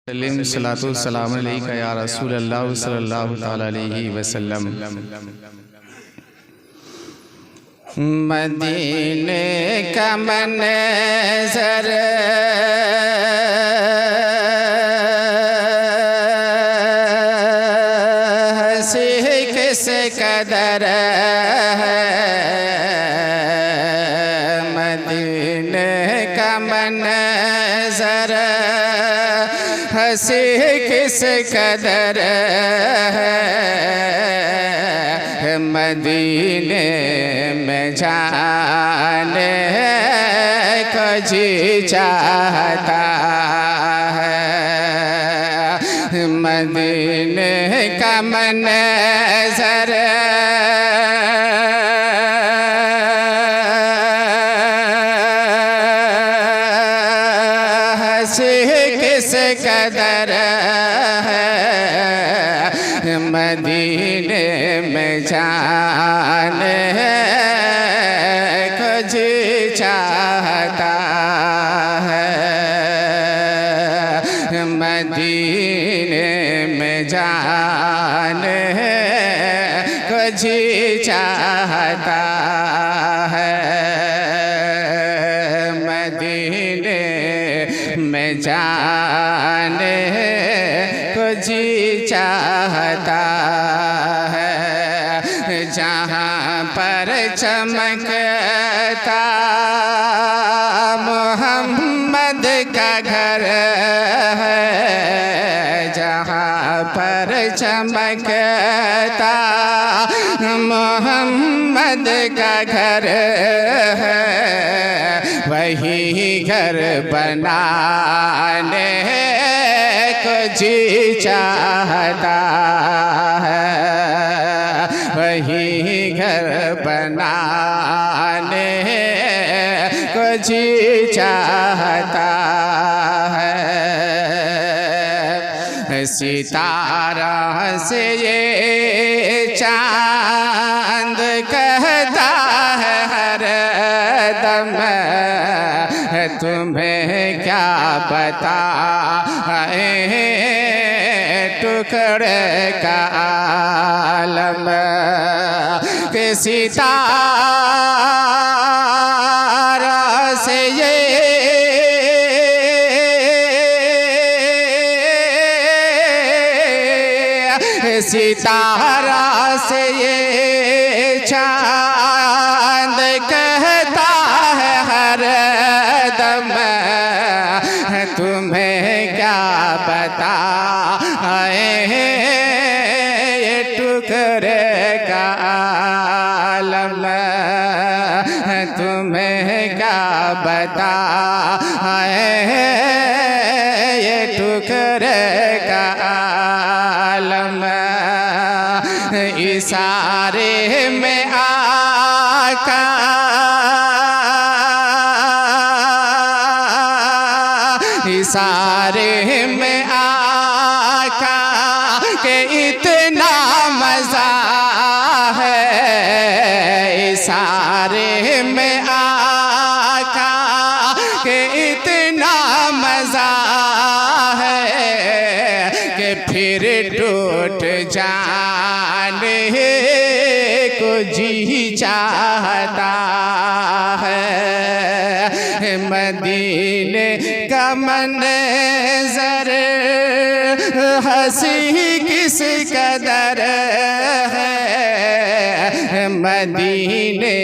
सलातु सलाम अलैका या रसूल अल्लाह सल्लल्लाहु तआला अलैहि वसल्लम। मदीने का मंज़र हंसी किस कदर है, मदीने का मंज़र हंसी किस कदर है, मदीने में जाने को जी चाहता है, मदीने का मंज़र किस कदर है, मदीने में जाने को जी चाहता है, मदीने में जाने को जी चाहता है, मदीने में जाने को जी चाहता है, जहाँ पर चमकता मोहम्मद का घर है, जहाँ पर चमकता मोहम्मद का घर है, वही घर बनाने को जी चाहता है, वही घर बनाने को जी चाहता है, सितारा से ये चांद कहता है हर दम, तुम्हें क्या बताए टुकड़े का आलम, के सितारा से ये सितारा से ये चांद कहता है हर दम, तुम्हें क्या बताए ये टुकड़े का आलम, तुम्हें क्या बताए ये टुकड़े का आलम, इशारे में आका इशारे में आका के इतना मज़ा है, इशारे में आका के इतना मज़ा है, कि फिर टूट जाने को जी चाहता है, मदीने का मंज़र हंसी किस कदर है, मदीने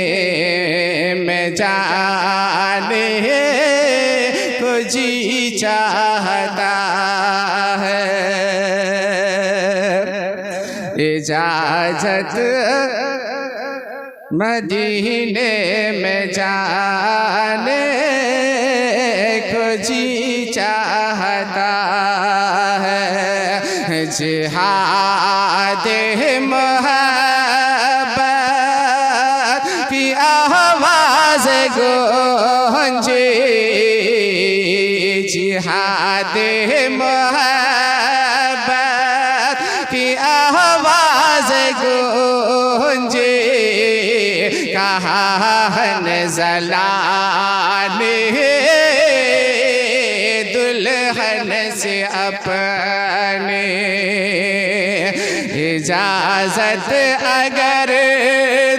में जाने को जी चाहता है, इजाज़त मदीने में जाने को जी चाहता है, जिहाद मोहब्बत की आवाज़ गूंजे, जिहाद मोहब्बत की आवाज़ गूंजे, कहाँ नज़लाने दुल्हन से अपने अपने इजाजत अगर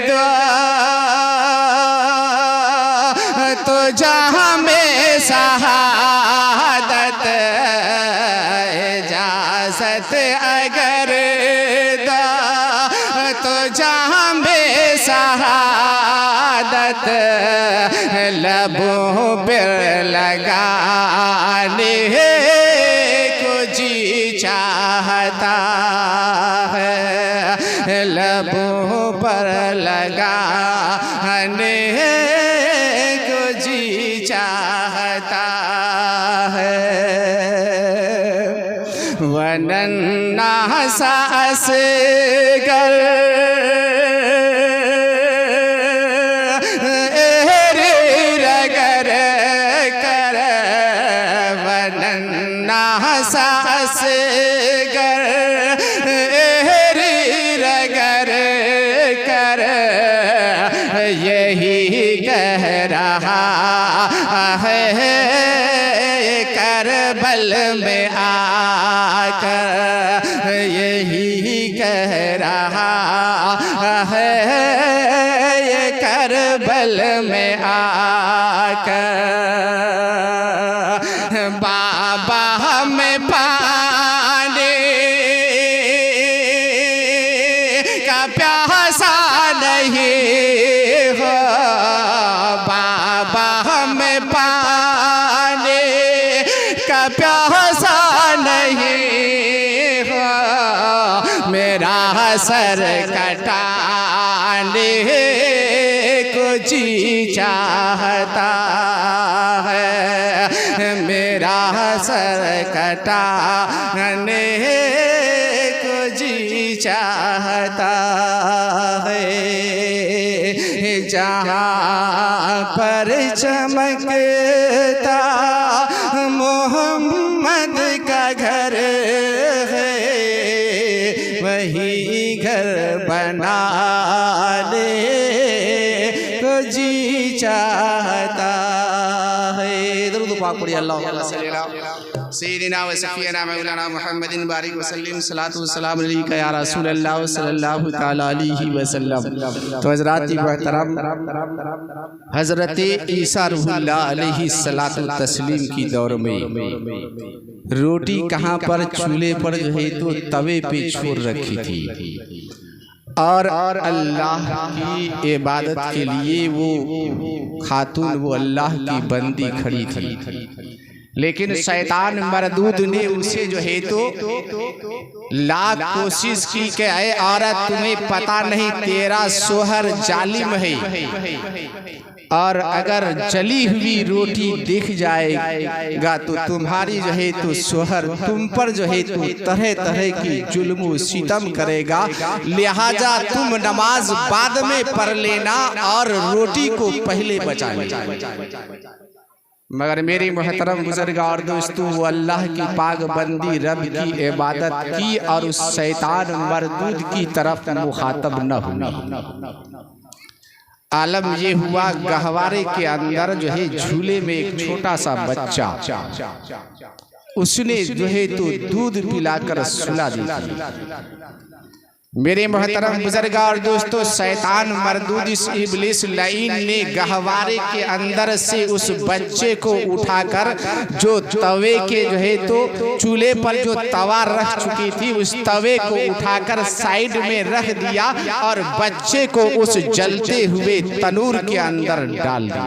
दो तो जहाँ में शहादत, इजाजत अगर दो तो जहाँ में शहादत, लबों पर लगाने को जी चाहता है, लबों पर लगाने को जी चाहता है। वनन्ना सास कर सास गर रगर कर यही कह रहा है करबल में आकर, यही कह रहा है करबल में आकर। बाबा में पानी का प्यासा नहीं हो, बाबा में पानी का प्यासा नहीं हो, मेरा सर कटाने को जी चाहता है, मेरा सर कटाने को जी चाहता है। जहाँ पर चमकता मोहम्मद का घर है, वही घर बनाने को जी चाहता है। दरूद पाक पढ़िए अल्लाहुम्मा सल्ली अला सय्यिदिना व सफ़ीना मौलाना मुहम्मदिन बारिक वसल्लम सलातु वस्सलाम अलैका या रसूल अल्लाह सल्लल्लाहु तआला अलैहि वसल्लम। तो हज़रात मोहतरम, हज़रत ईसा रूहुल्लाह अलैहि सलातु तस्लीम की दौर में रोटी कहाँ पर, चूल्हे पर जो है तो तवे पे छोड़ रखी थी, और अल्लाह की इबादत के लिए वो खातून, वो अल्लाह की बंदी खड़ी थी। लेकिन शैतान मरदूद ने उसे जो है तो लाख कोशिश की कि ऐ औरत, तुम्हें पता नहीं तेरा सोहर जालिम है, और अगर जली हुई रोटी दिख जाएगा तो तुम्हारी जो है तो सोहर तुम पर जो है तो तरह तरह की जुल्म सितम करेगा, लिहाजा तुम नमाज बाद में पढ़ लेना और रोटी को पहले बचा लेना। मगर मेरी मोहतरम बुजुर्ग और दोस्तों, वो अल्लाह की पाक बंदी रब की इबादत की और उस शैतान मरदूद की तरफ मुखातब न हुई। आलम ये हुआ, गहवारे के अंदर जो है झूले में एक छोटा सा बच्चा, उसने जो है तो दूध पिलाकर सुला दिया। मेरे मोहतरम बुजुर्ग और दोस्तों, शैतान मरदूद इस इब्लिस लाइन ने गहवारे के अंदर से उस बच्चे को उठाकर जो तवे के जो है तो चूल्हे पर जो तवा रख चुकी थी उस तवे को उठाकर साइड में रख दिया और बच्चे को उस जलते हुए तनूर के अंदर डाल दिया।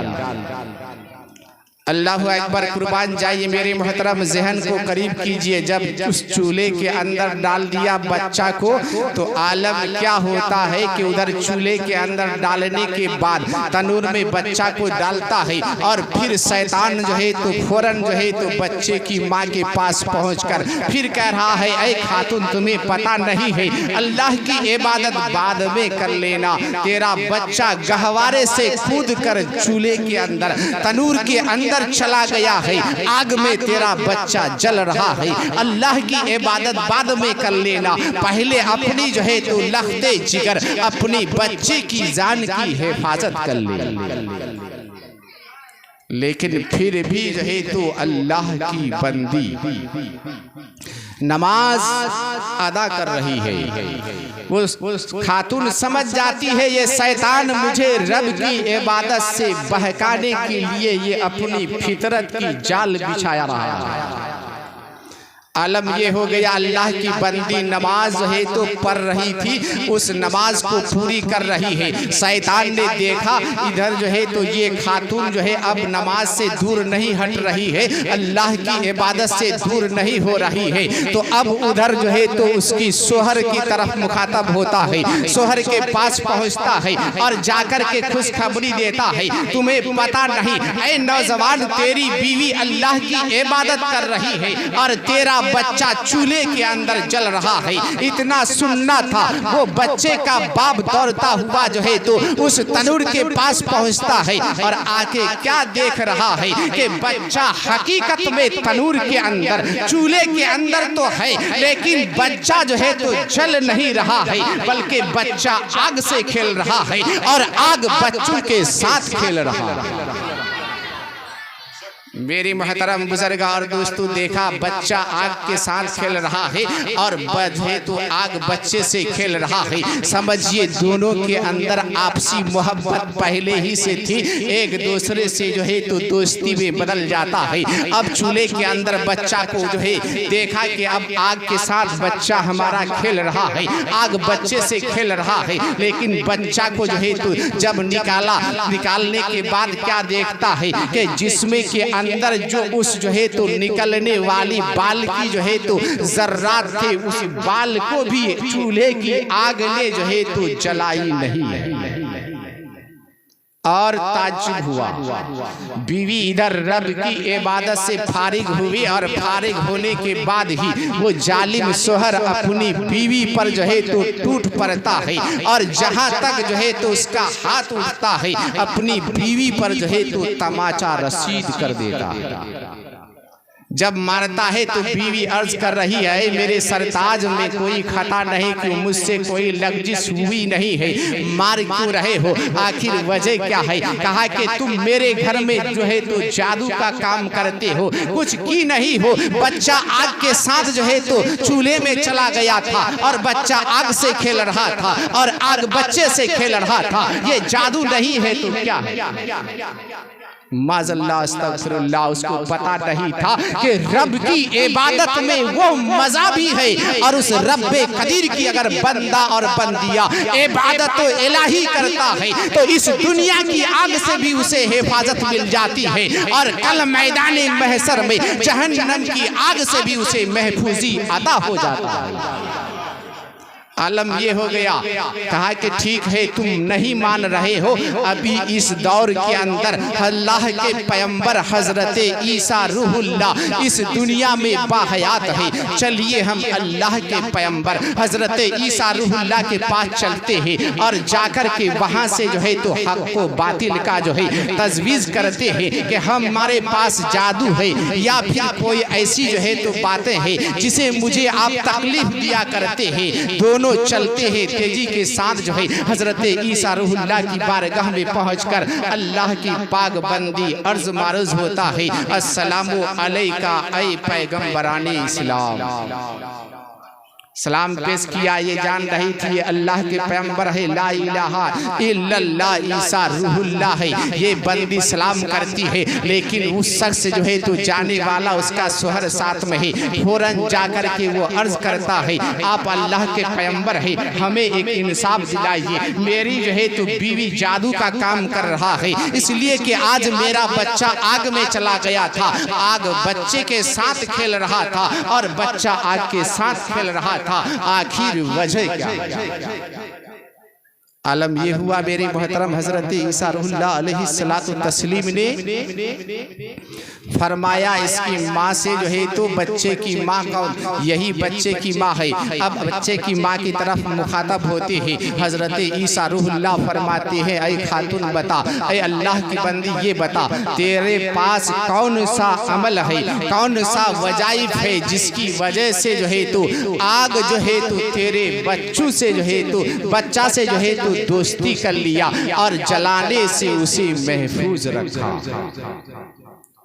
अल्लाह अकबर, कुर्बान जाइए मेरे मोहतरम, जहन को करीब कीजिए। जब उस चूल्हे के अंदर डाल दिया बच्चा को तो आलम क्या होता है कि उधर चूल्हे के अंदर डालने के बाद तनूर में बच्चा को डालता है और फिर शैतान जो है तो फौरन जो है तो बच्चे की माँ के पास पहुंचकर फिर कह रहा है, ऐ खातून तुम्हें पता नहीं है अल्लाह की इबादत बाद में कर लेना, तेरा बच्चा गहवारे से कूद कर चूल्हे के अंदर तनूर के अंदर चला गया है, आग में तेरा बच्चा जल रहा है, अल्लाह की इबादत बाद में कर लेना, पहले अपनी जो है तो लख्ते जिगर अपनी बच्चे की जान की हिफाजत कर ले। लेकिन फिर भी जो है तो अल्लाह की बंदी नमाज अदा कर रही है। वो खातून समझ जाती है ये शैतान मुझे रब की इबादत से बहकाने के लिए ये अपनी फितरत की जाल बिछाया रहा है। आलम ये हो गया अल्लाह की बंदी नमाज जो है तो पढ़ रही थी, उस नमाज को पूरी कर रही है। शैतान ने देखा इधर जो है तो ये खातून जो है अब नमाज से दूर नहीं हट रही है, अल्लाह की इबादत से दूर नहीं हो रही है, तो अब उधर जो है तो उसकी शोहर की तरफ मुखातब होता है, शोहर के पास पहुंचता है और जाकर के खुशखबरी देता है, तुम्हें पता नहीं ऐ नौजवान तेरी बीवी अल्लाह की इबादत कर रही है और तेरा बच्चा चूल्हे के अंदर जल रहा है। इतना सुनना था, वो बच्चे का बाप दौड़ता हुआ जो है तो उस तनूर के पास पहुंचता है और आके क्या देख रहा है कि बच्चा हकीकत में तनूर के अंदर चूल्हे के अंदर तो है, लेकिन बच्चा जो है तो जल नहीं रहा है, बल्कि बच्चा आग से खेल रहा है और आग बच्चों के साथ खेल रहा है। मेरी मोहतरम बुजुर्ग और दोस्तों, देखा बच्चा आग के साथ खेल रहा है और बच्चे तो आग बच्चे से खेल रहा है। समझिए दोनों के अंदर आपसी मोहब्बत पहले ही से थी, एक दूसरे से जो है तो दोस्ती में बदल जाता है। अब चूल्हे के अंदर बच्चा को जो है देखा कि अब आग के साथ बच्चा हमारा खेल रहा है, आग बच्चे से खेल रहा है, लेकिन बच्चा को जो है तो जब निकालने के बाद क्या देखता है कि जिसमें के अंदर जो उस जो है तो निकलने वाली बाल की जो है तो जर्रात थे, उस बाल को भी चूल्हे की आग ने जो है तो जलाई नहीं। और ताज्जुब हुआ, बीवी इधर रब की इबादत से फारिग हुई और फारिग होने के बाद ही वो जालिम शोहर अपनी बीवी पर जो है तो टूट पड़ता है और जहां तक जो है तो उसका हाथ उठता है अपनी बीवी पर जो है तो तमाचा रसीद कर देता है। जब मारता है तो बीवी अर्ज कर रही है मेरे सरताज में कोई खता नहीं, क्यों मुझसे कोई लग्जिश हुई नहीं है, मार क्यों रहे हो, आखिर वजह क्या है। कहा कि तुम मेरे घर में जो है तो जादू का काम करते हो, कुछ की नहीं हो, बच्चा आग के साथ जो है तो चूल्हे में चला गया था और बच्चा आग से खेल रहा था और आग बच्चे से खेल रहा था, ये जादू नहीं है तो क्या है। माज़अल्लाह अस्तग़फिरुल्लाह, उसको पता नहीं था कि रब की इबादत में वो मजा भी है और उस रब्बे कदीर की अगर बंदा और बंदिया इबादत तो इलाही करता है तो इस दुनिया की आग से भी उसे हिफाजत मिल जाती है और कल मैदान महशर में जहन्नम की आग से भी उसे महफूजी अता हो जाता है। आलम ये हो गया, कहा कि ठीक है तुम नहीं मान रहे हो, अभी इस दौर के अंदर अल्लाह के पैगंबर हजरत ईसा रूहुल्लाह इस दुनिया में बाहयात है, चलिए हम अल्लाह के पैगंबर हजरत ईसा रूहुल्लाह के पास चलते हैं और जाकर के वहाँ से जो है तो हक को बातिल का जो है तजवीज़ करते हैं कि हमारे पास जादू है या फिर कोई ऐसी जो है तो बातें हैं जिसे मुझे आप तकलीफ दिया करते हैं। दोनों चलते हैं तेजी के साथ जो है हजरत ईसा रूहुल्लाह की बारगाह में पहुंचकर अल्लाह की पाक बंदी अर्ज मारूज होता है, अस्सलामु अलैका ऐ पैगंबराने इस्लाम। सलाम पेश किया, ये जान रही थी ये अल्लाह के पैगंबर है, ला इलाहा इल्लल्लाह ईसा रूहुल्लाह है, ये बंदी सलाम करती है, लेकिन उस शख्स जो है तो जाने वाला उसका शोहर साथ में है, फौरन जाकर के वो अर्ज करता है आप अल्लाह के पैगंबर है, हमें एक इंसाफ दिलाइए, मेरी जो है तो बीवी जादू का काम कर रहा है, इसलिए कि आज मेरा बच्चा आग में चला गया था, आग बच्चे के साथ खेल रहा था और बच्चा आग के साथ खेल रहा था, आखिर वजह क्या है। आलम ये हुआ मेरे मोहतरम हजरत ईसा रूहुल्लाह अलैहिस्सलातु तस्लीम ने फरमाया इसकी माँ से जो है तो बच्चे की माँ कौन, यही बच्चे की माँ है। अब बच्चे की माँ की तरफ मुखातब होते हैं हजरत ईसा रूहुल्लाह फरमाते हैं ऐ खातून बता, ऐ अल्लाह की बंदी ये बता तेरे पास कौन सा अमल है, कौन सा वजाइफ है जिसकी वजह से जो है तो आग जो है तो तेरे बच्चों से जो है तो बच्चा से जो है तो तो दोस्ती कर लिया और जलाने से उसे महफूज रखा।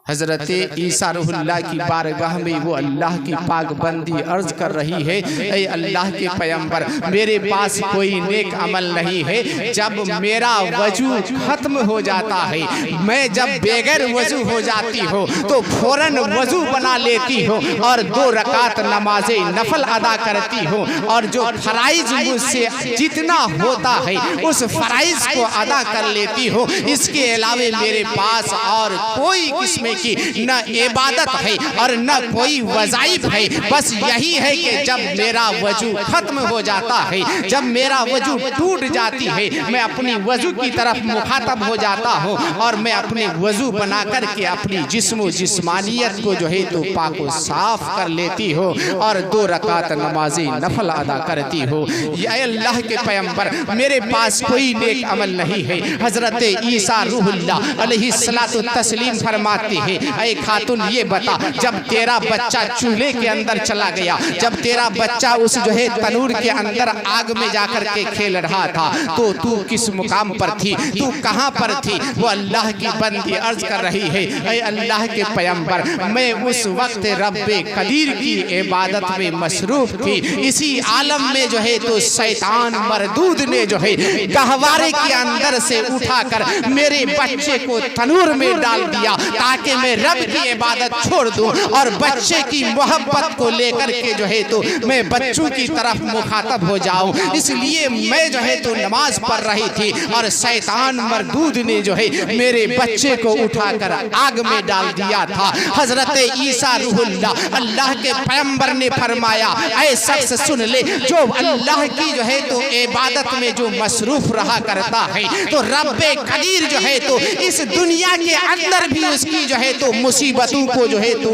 हज़रत ईसा रूहुल्लाह की बारगाह में वो अल्लाह की पाकबंदी अर्ज कर रही है, ऐ अल्लाह के पैगंबर, मेरे पास कोई नेक अमल नहीं है। जब मेरा वजू खत्म हो जाता है, मैं जब बेगैर वजू हो जाती हो तो फौरन वजू बना लेती हो और 2 रकात नमाज़े नफल अदा करती हो और जो फराइज मुझसे जितना होता है उस फराइज को अदा कर लेती हो। इसके अलावे मेरे पास और कोई किस्म की न इबादत है और न कोई वज़ाइफ है। बस यही है कि जब मेरा वजू खत्म हो जाता है, जब मेरा वजू टूट जाती है, मैं अपनी वजू की तरफ मुखातब हो जाता हूँ और मैं अपने वजू बना करके अपनी जिस्म जिस्मानियत को जो है तो पाक व साफ कर लेती हो और 2 रकात नमाज़े नफल अदा करती हो। या अल्लाह के पैगंबर, मेरे पास कोई नेक अमल नहीं है। हज़रत ईसा रूहुल्लाह अलैहिस्सलातु तस्लीम फरमाते हैं, ऐ खातून ये बता, जब तेरा बच्चा चूल्हे के अंदर चला गया, जब तेरा बच्चा उस जो है तनूर के अंदर आग में जाकर के खेल रहा था, तो तू किस मुकाम पर थी, तू कहाँ पर थी? वो अल्लाह की बंदी अर्ज कर रही है, ऐ अल्लाह के पैगंबर, मैं उस वक्त रब्बे कदीर की इबादत में मसरूफ थी। इसी आलम में जो है तो शैतान मरदूद ने जो है गहवारे के अंदर से उठाकर मेरे बच्चे को तनूर में डाल दिया ताकि मैं रब की इबादत छोड़ दूं और बच्चे की मोहब्बत को लेकर के जो है तो मैं बच्चों की तरफ मुखातब हो जाऊं। इसलिए मैं जो है तो नमाज पढ़ रही थी और शैतान मरदूद ने जो है मेरे बच्चे को उठाकर आग में डाल दिया था। हजरत ईसा रूहुल्लाह अल्लाह के पैगंबर ने फरमाया, ऐ शख्स सुन ले, जो अल्लाह की जो है तो इबादत में जो मसरूफ रहा करता है तो रब्बे कदीर जो है तो इस दुनिया के अंदर भी उसकी जो है तो मुसीबतों को जो है तो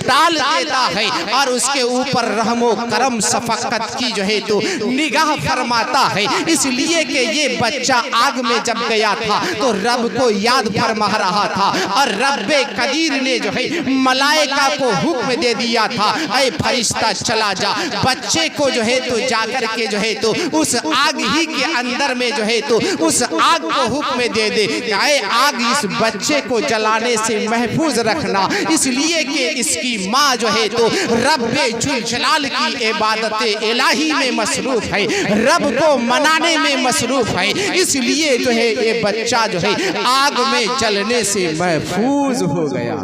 टाल देता है और उसके ऊपर रहमो करम शफकत की जो है तो निगाह फरमाता है। इसलिए कि ये बच्चा आग में जब गया था तो रब को याद फरमा रहा था और रब्बे कदीर ने जो है मलाइका को हुक्म दे दिया था, ऐ फरिश्ता चला जा, बच्चे को जो है तो जाकर के जो है तो उस आग ही के अंदर में जो है तो उस आग को हुक्म दे दे, ऐ आग इस बच्चे को जलाने से महफूज रखना। इसलिए कि इसकी माँ जो है तो रब्बे जुल जलाल की इबादत इलाही में मसरूफ है, रब को मनाने में मसरूफ है। इसलिए जो है ये बच्चा जो है आग में जलने से महफूज हो गया।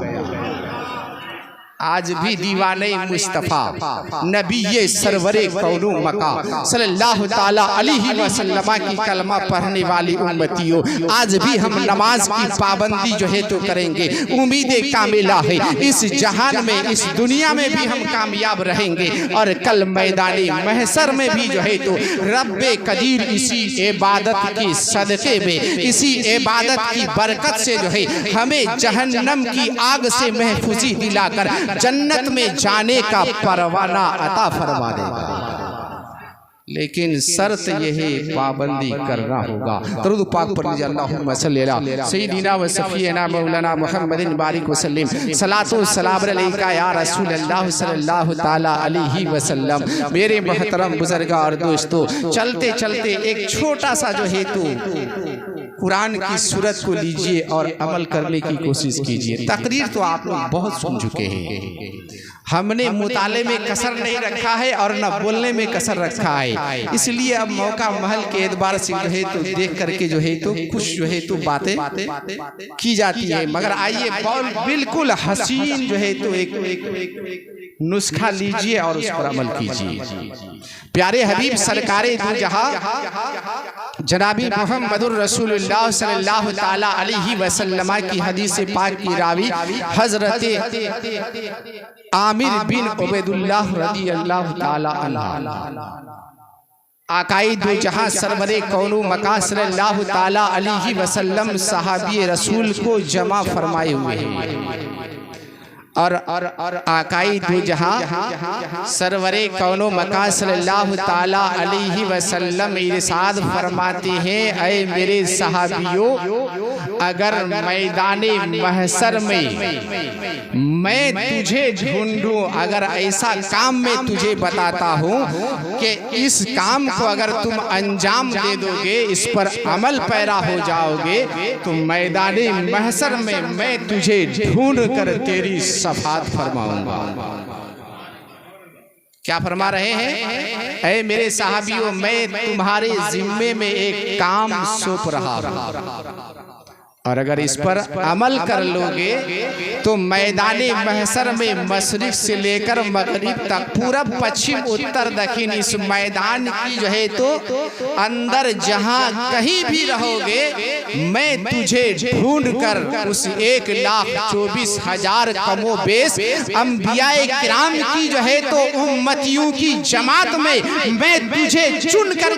आज भी दीवाने मुस्तफ़ा नबी सरवरे कौनो मका सल्लल्लाहु ताला अलैहि वसल्लम की कलमा पढ़ने वाली उम्मतियों, आज भी हम नमाज की पाबंदी जो है तो करेंगे। उम्मीद कामिला है इस जहान में, इस दुनिया में भी हम कामयाब रहेंगे और कल मैदानी महशर में भी जो है तो रब्बे कदीर इसी इबादत की सदक़े में, इसी इबादत की बरकत से जो है हमें जहन्नम की आग से महफूजी दिलाकर जन्नत में जाने का परवाना अता फरमा देगा। लेकिन शर्त यह है पाबंदी करना होगा। दरूद पाक पर अल्लाहुम्मा सल्ली अला सय्यिदिना व सफीना मौलाना मुहम्मदिन बारिक वसल्लम सलातो सलाम अलैका या रसूल अल्लाह सल्लल्लाहु ताला अलैहि वसल्लम। मेरे मोहतरम बुजुर्ग और दोस्तों, चलते चलते एक छोटा सा जो है तो कुरान की सूरत को लीजिए और अमल करने की कोशिश कीजिए। तकरीर तो आप लोग बहुत सुन चुके हैं, हमने मुताले में कसर नहीं रखा है और न बोलने में कसर रखा है। इसलिए अब मौका महल के एतबार से जो है तो देख करके जो है तो कुछ जो है तो बातें की जाती है, मगर आइए बिल्कुल हसीन जो है तो एक नुस्खा लीजिए और उस पर अमल कीजिए। प्यारे हबीब सरकारे दो जहां जनाबी मुहम्मदुर रसूलुल्लाह सल्लल्लाहु ताला अलैहि वसल्लम की हदीस पाक की रावी हजरत आमिर बिन उबैदुल्लाह रज़ियल्लाहु ताला अन्हु आकाई दो जहां सरवरे कौनो मका सल्लल्लाहु ताला अलैहि वसल्लम सहाबी रसूल को जमा फरमाए हुए हैं और आकाई दो जहां सरवरे कौनो मका सल्लल्लाहु ताला अलैहि वसल्लम इरशाद फरमाते हैं, ऐ मेरे सहाबियों अगर मैदाने महशर में मैं तुझे ढूंढूं, अगर ऐसा काम मैं तुझे बताता हूँ कि इस काम को अगर तुम अंजाम दे दोगे, इस पर अमल पैरा हो जाओगे, तो मैदाने महशर में मैं तुझे ढूंढ कर तेरी शफाअत फरमाऊंगा। क्या फरमा रहे हैं? ऐ मेरे साहबियों, मैं तुम्हारे जिम्मे में एक काम सौंप रहा हूं, और अगर इस पर अमल कर लोगे तो मैदाने महशर में मशरिक से लेकर मगरिब तक, पूरब पश्चिम उत्तर दक्षिण, इस मैदान की जो है तो अंदर जहां कहीं भी रहोगे, मैं तुझे ढूंढ कर उस 1,24,000 कमो बेश अंबियाए किराम की जो है तो उम्मतियों की जमात में मैं तुझे चुन करके